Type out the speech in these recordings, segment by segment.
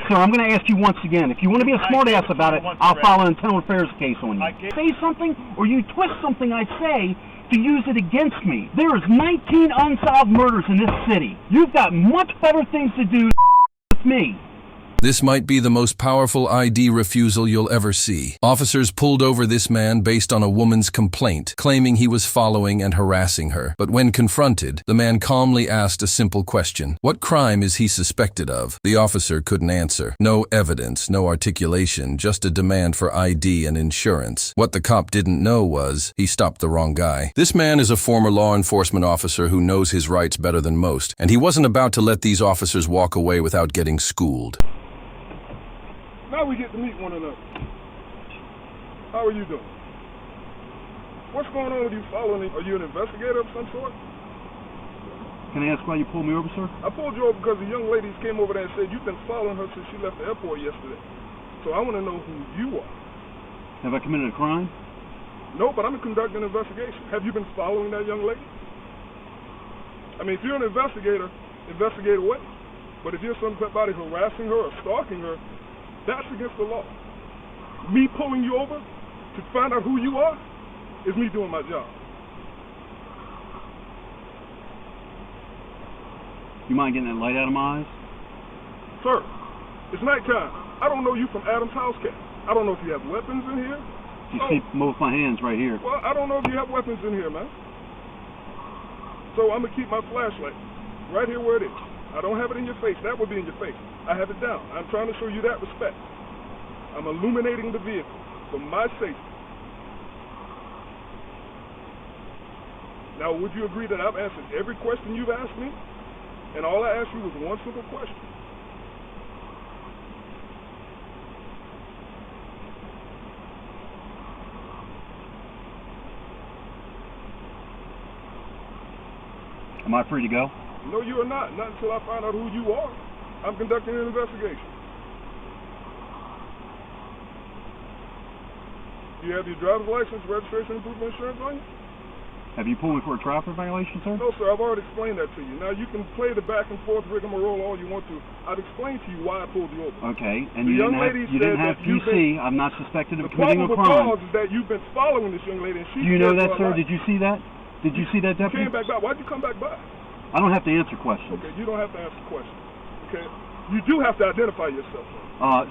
Sir, I'm going to ask you once again. If you want to be a smartass about it, I'll file an internal affairs case on you. Say something, or you twist something I say to use it against me. There is 19 unsolved murders in this city. You've got much better things to do with me. This might be the most powerful ID refusal you'll ever see. Officers pulled over this man based on a woman's complaint, claiming he was following and harassing her. But when confronted, the man calmly asked a simple question. What crime is he suspected of? The officer couldn't answer. No evidence, no articulation, just a demand for ID and insurance. What the cop didn't know was, he stopped the wrong guy. This man is a former law enforcement officer who knows his rights better than most, and he wasn't about to let these officers walk away without getting schooled. Now we get to meet one another. How are you doing? What's going on with you following? Are you an investigator of some sort? Can I ask why you pulled me over, sir? I pulled you over because the young ladies came over there and said you've been following her since she left the airport yesterday. So I want to know who you are. Have I committed a crime? No, but I'm conducting an investigation. Have you been following that young lady? I mean, if you're an investigator, investigate away. But if you're somebody harassing her or stalking her, that's against the law. Me pulling you over to find out who you are is me doing my job. You mind getting that light out of my eyes? Sir, it's nighttime. I don't know you from Adam's house cat. I don't know if you have weapons in here. You see both my hands right here. Well, I don't know if you have weapons in here, man. So I'm going to keep my flashlight right here where it is. I don't have it in your face. That would be in your face. I have it down. I'm trying to show you that respect. I'm illuminating the vehicle for my safety. Now, would you agree that I've answered every question you've asked me? And all I asked you was one simple question. Am I free to go? No, you are not. Not until I find out who you are. I'm conducting an investigation. Do you have your driver's license, registration, and proof of insurance on you? Have you pulled me for a traffic violation, sir? No, sir. I've already explained that to you. Now, you can play the back and forth rigmarole all you want to. I've explained to you why I pulled you over. Okay, and you didn't have PC. I'm not suspected of committing a crime. The probable cause is that you've been following this young lady, and she... Do you know that, sir? Did you see that? Did you see that, deputy? You came back by. Why'd you come back by? I don't have to answer questions. Okay, you don't have to answer questions. Okay? You do have to identify yourself.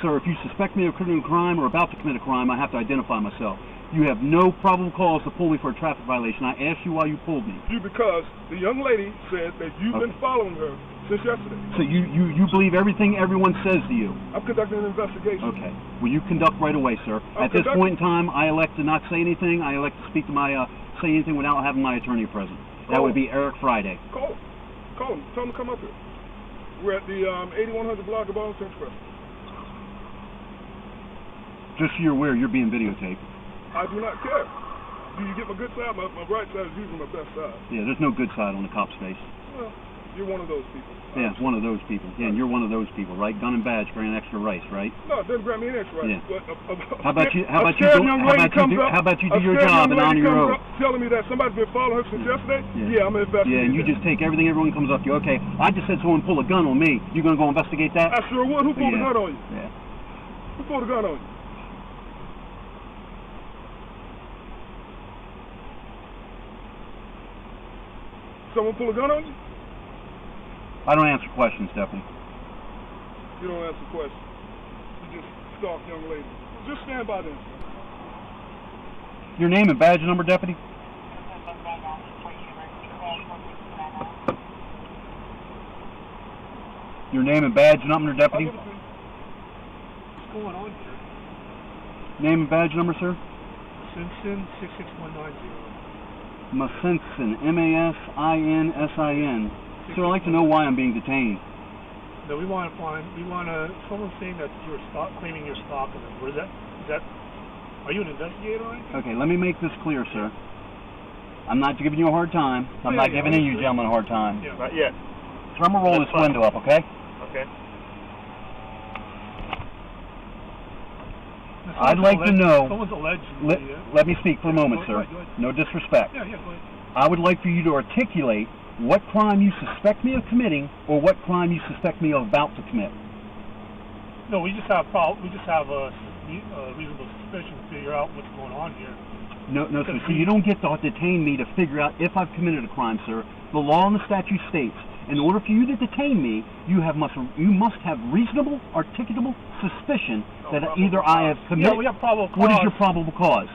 Sir, if you suspect me of committing a crime or about to commit a crime, I have to identify myself. You have no probable cause to pull me for a traffic violation. I asked you why you pulled me. Because the young lady said that you've been following her since yesterday. So you believe everything everyone says to you? I'm conducting an investigation. Okay. Well, you conduct right away, sir. At this point in time, I elect to not say anything. I elect to speak to say anything without having my attorney present. That would be Eric Friday. Call him. Call him. Tell him to come up here. We're at the 8100 block of Arlington Express. Just so you're aware, you're being videotaped. I do not care. Do you get my good side? My right side is usually my best side. Yeah, there's no good side on the cop's face. Well, you're one of those people. Yeah, one of those people. Yeah, and you're one of those people, right? Gun and badge for an extra rice, right? No, it doesn't grant me an extra rice. Yeah. But how about you do your job and honor your oath? Telling me that somebody's been following her since yesterday? Yeah, I'm gonna investigate. Yeah, and you just take everything everyone comes up to you. Okay, I just said someone pull a gun on me. You gonna go investigate that? I sure would. Who pulled a gun on you? Yeah. Who pulled a gun on you? Someone pull a gun on you? I don't answer questions, deputy. You don't answer questions. You just stalk young ladies. Just stand by them. Your name and badge number, deputy? Your name and badge number, deputy? What's going on here? Name and badge number, sir? Simpson 66190. Masinsin, M-A-S-I-N-S-I-N. Sir, I'd like to know why I'm being detained. No, someone's saying that you're claiming you're stalking them. What is that, are you an investigator or anything? Okay, let me make this clear, sir. I'm not giving you a hard time. I'm not giving you gentlemen a hard time. Yeah. Not yet. So I'm going to roll this window up, okay? Okay. I'd like to know... Someone's allegedly... Let me speak for a moment, sir. Go ahead. No disrespect. Yeah, go ahead. I would like for you to articulate what crime you suspect me of committing or what crime you suspect me of about to commit. No, we just have a reasonable suspicion to figure out what's going on here. No, sir. So you don't get to detain me to figure out if I've committed a crime, sir. The law and the statute states, in order for you to detain me, you must have reasonable, articulable suspicion that either I have committed. Yeah, we have probable cause. What is your probable cause?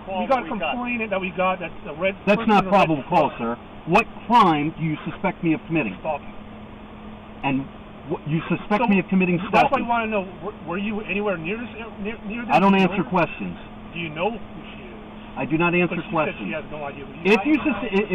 We got a complaint that we got that the red. That's not probable cause, sir. What crime do you suspect me of committing? Stalking. And you suspect me of committing stalking? That's why I want to know. Were you anywhere near this? Near this? I don't answer questions. Do you know who she is? I do not answer questions. She has no idea who you are.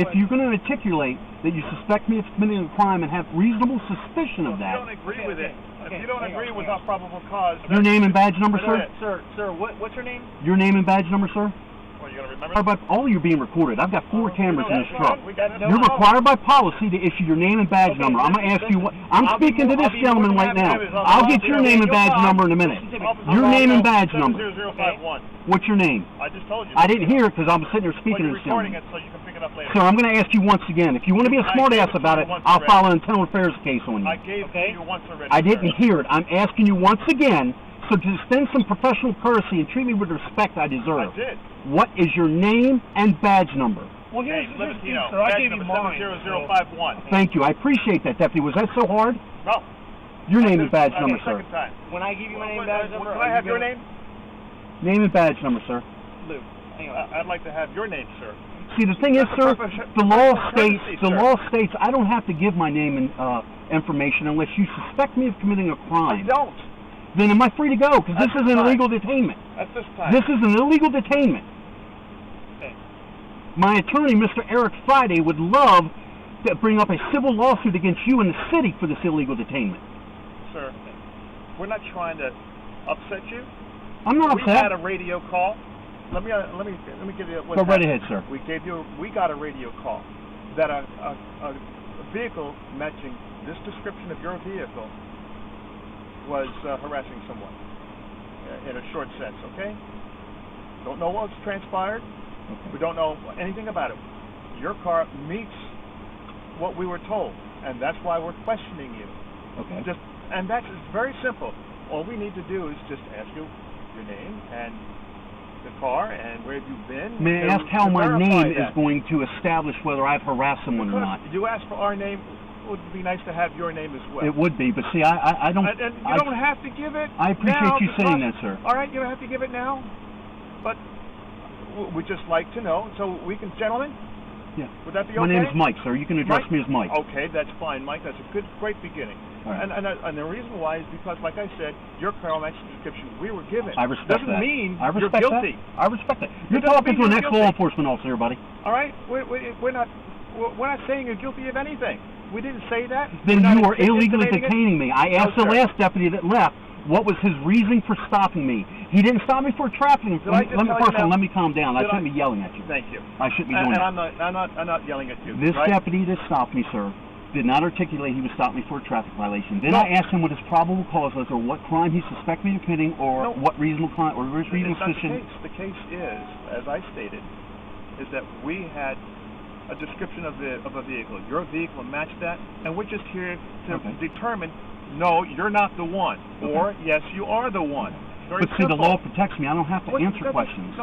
If you're going to articulate that you suspect me of committing a crime and have reasonable suspicion of that. If you don't agree with it, if you don't agree with our probable cause. Your name and badge number, sir? Sir, what's your name? Your name and badge number, sir? Well, you gonna remember? But all you're being recorded. I've got 4 cameras in this truck. You're You're required by policy to issue your name and badge number. I'm going to ask you what. I'm speaking to this gentleman right now. I'll get your name and badge number in a minute. Your name and badge number. 0051. What's your name? I just told you. I didn't hear it because I was sitting there speaking to Well, this you're recording gentleman. it so you can pick it up later. Sir, I'm going to ask you once again. If you want to be a smartass about it, I'll file an internal affairs case on you. I gave it to you once already. I didn't hear it. I'm asking you once again. So to extend some professional courtesy and treat me with the respect I deserve. I did. What is your name and badge number? Well, here's Hey, the thing, Libertino, sir. I badge gave you number mine. 70051. Thank you. I appreciate that, Deputy. Was that so hard? No. Your name and badge number, Okay, sir. second time. When I give you my name and badge number, Can I have your name? Name and badge number, sir. Lou. Hang on. I'd like to have your name, sir. See, the thing is, sir, the law states I don't have to give my name and information unless you suspect me of committing a crime. I don't. Then am I free to go? Because this is an illegal detainment. At this time. This is an illegal detainment. Okay. My attorney, Mr. Eric Friday, would love to bring up a civil lawsuit against you in the city for this illegal detainment. Sir, we're not trying to upset you. I'm not We upset. had a radio call. Let me give you what Go right happened. ahead, sir. We got a radio call that a vehicle matching this description of your vehicle was harassing someone in a short sense, okay? Don't know what's transpired. Okay. We don't know anything about it. Your car meets what we were told, and that's why we're questioning you. Okay. And that's very simple. All we need to do is just ask you your name and the car and where have you been. May I ask how my name is going to establish whether I've harassed someone or not? You asked for our name. It would be nice to have your name as well. It would be, but see, I don't... And you don't have to give it I appreciate now you saying because- that, sir. All right, you don't have to give it now, but we'd just like to know. So we can, gentlemen, Yeah. would that be okay? My name's Mike, sir. You can address me as Mike. Okay, that's fine, Mike. That's a great beginning. All right. And the reason why is because, like I said, your car matches the description we were given. I respect Doesn't that. mean I you're respect guilty. that. I respect that. You're doesn't talking mean to an you're ex-law guilty. enforcement officer, buddy. All right, we're not saying you're guilty of anything. We didn't say that. Then We're you not are illegally intimidating it. detaining me. I asked the sir. last deputy that left what was his reason for stopping me. He didn't stop me for a traffic I just tell you First of all, now- let me calm down. I Did shouldn't be yelling at you. Thank you. I shouldn't be doing And that. I'm not yelling at you. This right? deputy that stopped me, sir, did not articulate he was stopping me for a traffic violation. Then No. I asked him what his probable cause was, or what crime he suspected me of committing, or No. what reasonable crime, or reasonable It's not the suspicion. case. The case is, as I stated, is that we had a description of a vehicle. Your vehicle matched that, and we're just here to Okay. determine, no, you're not the one, or yes, you are the one. Very But see, the simple. law protects me. I don't have to answer questions.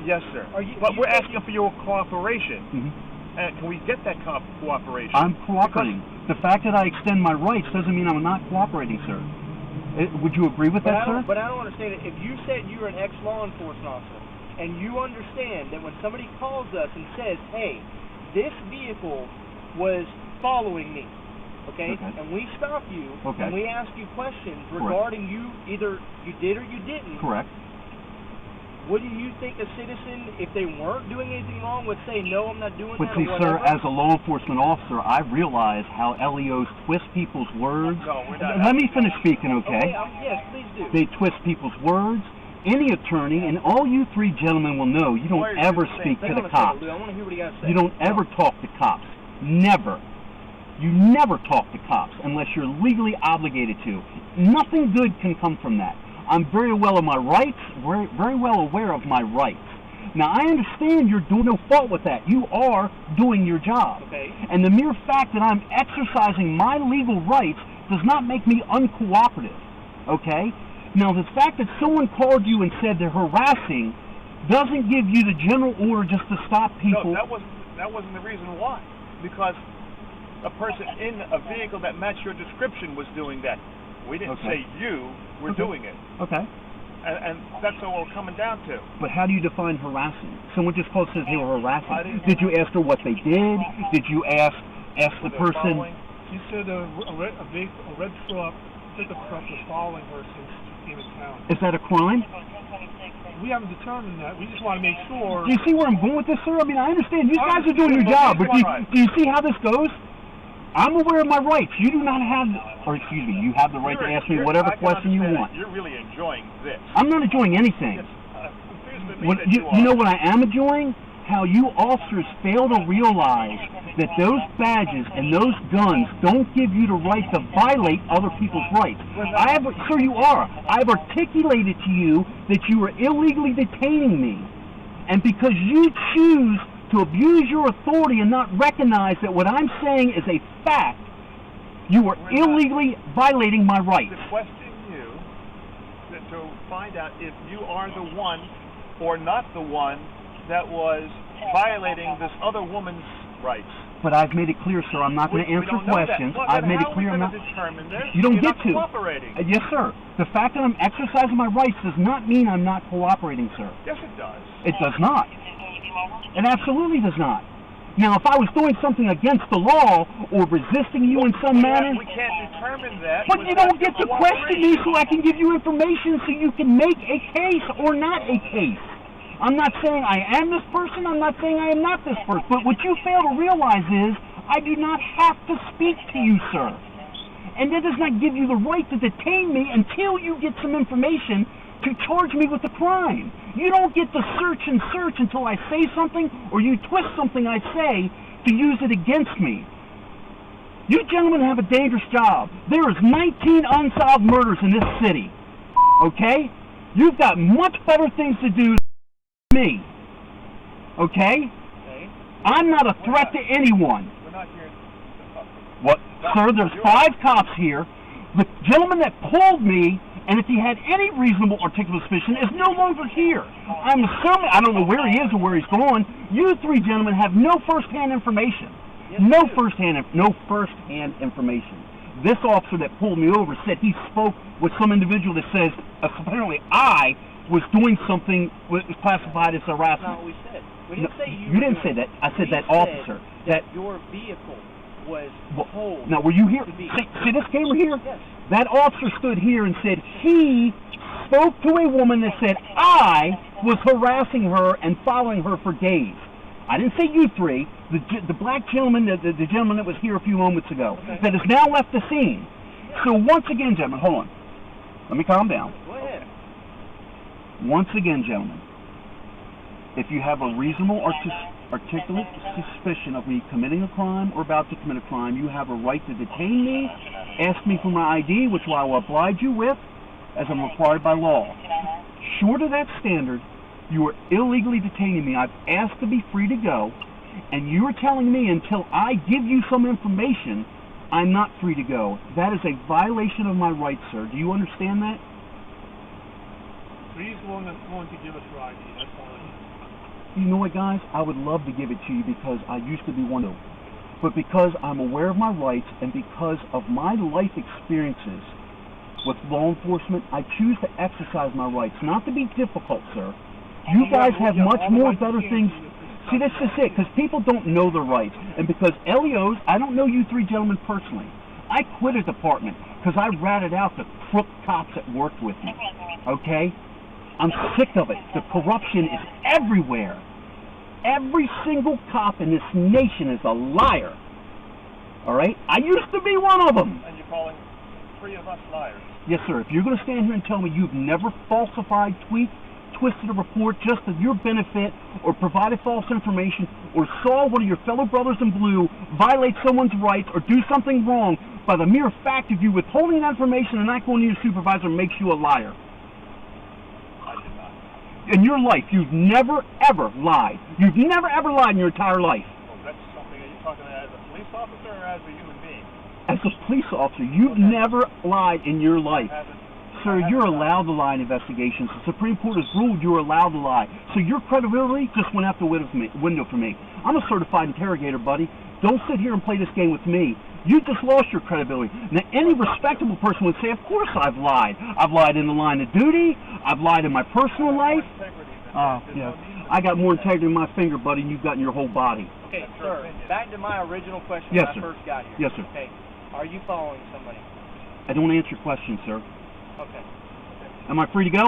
Yes, sir. But we're asking for your cooperation. And can we get that cooperation? I'm cooperating. The fact that I extend my rights doesn't mean I'm not cooperating, sir. Would you agree with that, sir? But I don't understand it. If you said you're an ex-law enforcement officer, and you understand that when somebody calls us and says, hey, this vehicle was following me, okay? And we stop you, and we ask you questions regarding you, either you did or you didn't. Correct. Wouldn't you think a citizen, if they weren't doing anything wrong, would say, no, I'm not doing But that, see, or sir, whatever? as a law enforcement officer, I realize how LEOs twist people's words. No, we're not. Let me finish speaking, okay? Yes, please do. They twist people's words. Any attorney, and all you three gentlemen will know, you don't Lawyers ever do the same speak Hang to on the a second, cops. Lou. I want to hear what he got to say. You don't ever talk to cops. Never. You never talk to cops unless you're legally obligated to. Nothing good can come from that. I'm very aware of my rights, very well aware of my rights. Now, I understand you're doing no fault with that. You are doing your job. Okay. And the mere fact that I'm exercising my legal rights does not make me uncooperative, okay? Now, the fact that someone called you and said they're harassing doesn't give you the general order just to stop people. No, that wasn't the reason why. Because a person in a vehicle that matched your description was doing that. We didn't say you were doing it. Okay. And that's what we're coming down to. But how do you define harassing? Someone just called says they were harassing. Did you ask her what they did? Did you ask the person? She said a red truck, pickup truck was following her since she came in town. Is that a crime? We haven't determined that. We just want to make sure. Do you see where I'm going with this, sir? I mean, I understand. You guys are doing your job, but do you see how this goes? I'm aware of my rights. You do not have, or excuse me, you have the right to ask me whatever question you want. You're really enjoying this. I'm not enjoying anything. You know what I am enjoying? How you officers fail to realize that those badges and those guns don't give you the right to violate other people's rights. Sir, you are. I've articulated to you that you are illegally detaining me. And because you choose to abuse your authority and not recognize that what I'm saying is a fact, you are illegally violating my rights. To question you, to find out if you are the one or not the one that was violating this other woman's rights. But I've made it clear, sir, I'm not going to answer questions. I've made it clear I'm not. You don't get to. Yes, sir. The fact that I'm exercising my rights does not mean I'm not cooperating, sir. Yes, it does. It does not. It absolutely does not. Now, if I was doing something against the law or resisting you in some manner... We can't determine that. But you don't get to question me so I can give you information so you can make a case or not a case. I'm not saying I am this person. I'm not saying I am not this person. But what you fail to realize is I do not have to speak to you, sir. And that does not give you the right to detain me until you get some information to charge me with a crime. You don't get to search and search until I say something or you twist something I say to use it against me. You gentlemen have a dangerous job. There is 19 unsolved murders in this city. Okay? You've got much better things to do than me. Okay? I'm not a threat to anyone. We're not here. What? Sir, there's 5 cops here. The gentleman that pulled me, and if he had any reasonable articulate suspicion, is no longer here. I'm assuming, I don't know where he is or where he's gone. You 3 gentlemen have no first-hand information. No first-hand information. This officer that pulled me over said he spoke with some individual that says apparently I was doing something was classified as harassment. No, we said. We didn't say you. You didn't say that. I said that officer. That your vehicle was told. Now, were you here? See this camera here? Yes. That officer stood here and said he spoke to a woman that said I was harassing her and following her for days. I didn't say you 3. The black gentleman, the gentleman that was here a few moments ago, that has now left the scene. So once again, gentlemen, hold on. Let me calm down. Go ahead. Once again, gentlemen, if you have a reasonable articulate suspicion of me committing a crime or about to commit a crime, you have a right to detain me, ask me for my ID, which I will oblige you with, as I'm required by law. Short of that standard, you are illegally detaining me. I've asked to be free to go, and you are telling me until I give you some information, I'm not free to go. That is a violation of my rights, sir. Do you understand that? Please going to give us your ID. That's all it is. You know what, guys? I would love to give it to you because I used to be one of them. But because I'm aware of my rights and because of my life experiences with law enforcement, I choose to exercise my rights. Not to be difficult, sir. You guys have much more better things. See, that's just it, because people don't know their rights. And because LEOs, I don't know you 3 gentlemen personally. I quit a department because I ratted out the crook cops that worked with me. Okay? I'm sick of it. The corruption is everywhere. Every single cop in this nation is a liar. All right? I used to be one of them. And you're calling 3 of us liars. Yes, sir. If you're going to stand here and tell me you've never falsified, twisted a report just for your benefit, or provided false information, or saw one of your fellow brothers in blue violate someone's rights or do something wrong, by the mere fact of you withholding that information and not going to your supervisor makes you a liar. I did not. In your life, you've never, ever lied. You've never, ever lied in your entire life. Well, that's something that you're talking about as a police officer or as a human being? As a police officer, you've never lied in your life. Sir, you're allowed to lie in investigations. The Supreme Court has ruled you're allowed to lie. So your credibility just went out the window for me. I'm a certified interrogator, buddy. Don't sit here and play this game with me. You just lost your credibility. Now, any respectable person would say, of course I've lied. I've lied in the line of duty. I've lied in my personal life. Yeah. I got more integrity in my finger, buddy, than you've got in your whole body. Okay, sir, back to my original question Yes, when sir. I first got here. Yes, sir. Okay, are you following somebody? I don't answer questions, sir. Okay. Am I free to go?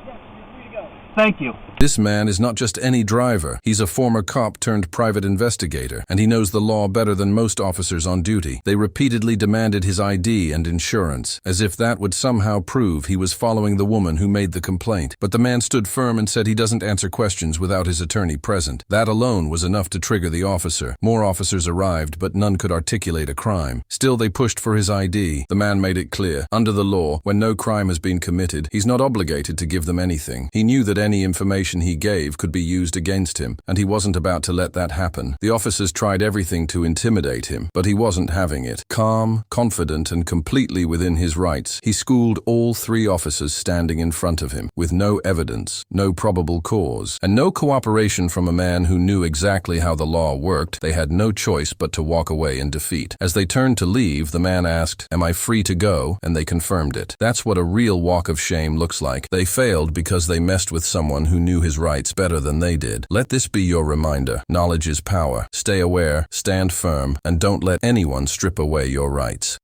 Yes, you're free to go. Thank you. This man is not just any driver. He's a former cop turned private investigator, and he knows the law better than most officers on duty. They repeatedly demanded his ID and insurance, as if that would somehow prove he was following the woman who made the complaint. But the man stood firm and said he doesn't answer questions without his attorney present. That alone was enough to trigger the officer. More officers arrived, but none could articulate a crime. Still, they pushed for his ID. The man made it clear, under the law, when no crime has been committed, he's not obligated to give them anything. He knew that any information he gave could be used against him, and he wasn't about to let that happen. The officers tried everything to intimidate him, but he wasn't having it. Calm, confident, and completely within his rights, he schooled all 3 officers standing in front of him, with no evidence, no probable cause, and no cooperation from a man who knew exactly how the law worked. They had no choice but to walk away in defeat. As they turned to leave, the man asked, "Am I free to go?" And they confirmed it. That's what a real walk of shame looks like. They failed because they messed with someone who knew his rights better than they did. Let this be your reminder. Knowledge is power. Stay aware, stand firm, and don't let anyone strip away your rights.